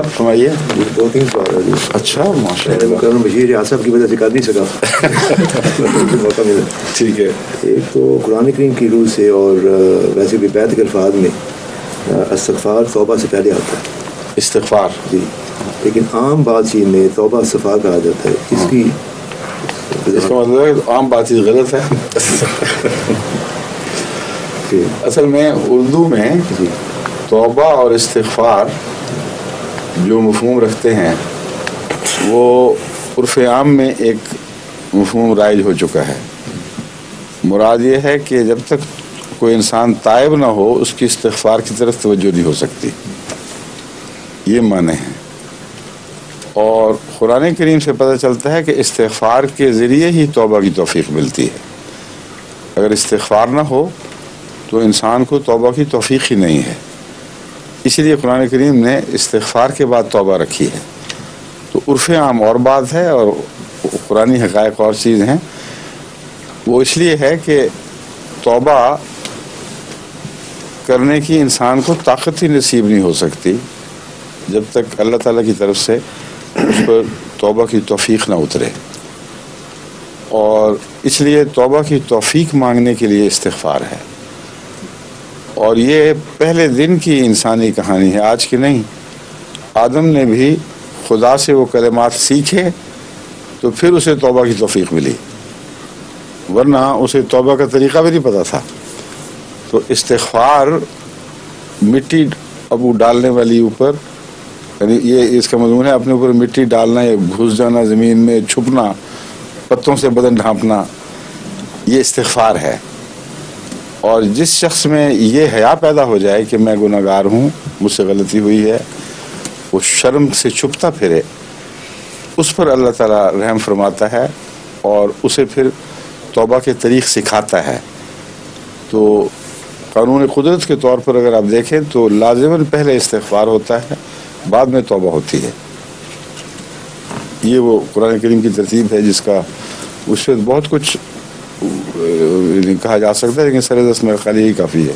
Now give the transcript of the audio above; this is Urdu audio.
فرمائیے. 2-3 سوال ہے جی. اچھا ماشاء اللہ. مکرم بشیر یار صاحب کی وجہ سے کر نہیں سکا موقع ملا. ٹھیک ہے. ایک تو قرآن کریم کی روح سے اور ویسے بھی بیت کے الفاظ میں استغفار توبہ سے پہلے آتا ہے. استغفار جی. لیکن عام بات چیت میں توبہ استغفار کہا جاتا ہے. اس کا مطلب ہے عام بات چیت غلط ہے. اصل میں اردو میں توبہ اور استغفار جو مفہوم رکھتے ہیں وہ عرف عام میں ایک مفہوم رائج ہو چکا ہے. مراد یہ ہے کہ جب تک کوئی انسان تائب نہ ہو اس کی استغفار کی طرف توجہ نہیں ہو سکتی. یہ معنی ہے. اور قرآن کریم سے پتہ چلتا ہے کہ استغفار کے ذریعے ہی توبہ کی توفیق ملتی ہے. اگر استغفار نہ ہو تو انسان کو توبہ کی توفیق ہی نہیں ہے. اسی لیے قرآن کریم نے استغفار کے بعد توبہ رکھی ہے. تو عرف عام اور بات ہے اور قرآنی حقائق اور چیز ہیں. وہ اس لیے ہے کہ توبہ کرنے کی انسان کو طاقت ہی نصیب نہیں ہو سکتی جب تک اللہ تعالیٰ کی طرف سے اس پر توبہ کی توفیق نہ اترے. اور اس لیے توبہ کی توفیق مانگنے کے لیے استغفار ہے. اور یہ پہلے دن کی انسانی کہانی ہے، آج کی نہیں. آدم نے بھی خدا سے وہ کلمات سیکھے تو پھر اسے توبہ کی توفیق ملی، ورنہ اسے توبہ کا طریقہ بھی نہیں پتا تھا. تو استغفار مٹی ابو ڈالنے والی اوپر، یعنی یہ اس کا مضمون ہے اپنے اوپر مٹی ڈالنا یا گھس جانا، زمین میں چھپنا، پتوں سے بدن ڈھانپنا، یہ استغفار ہے. اور جس شخص میں یہ حیا پیدا ہو جائے کہ میں گناہ گار ہوں، مجھ سے غلطی ہوئی ہے، وہ شرم سے چھپتا پھرے، اس پر اللہ تعالیٰ رحم فرماتا ہے اور اسے پھر توبہ کے طریق سکھاتا ہے. تو قانون قدرت کے طور پر اگر آپ دیکھیں تو لازماً پہلے استغفار ہوتا ہے، بعد میں توبہ ہوتی ہے. یہ وہ قرآن کریم کی ترتیب ہے جس کا اس سے بہت کچھ کہا جا سکتا ہے، لیکن سر دست میرے خیال یہی کافی ہے.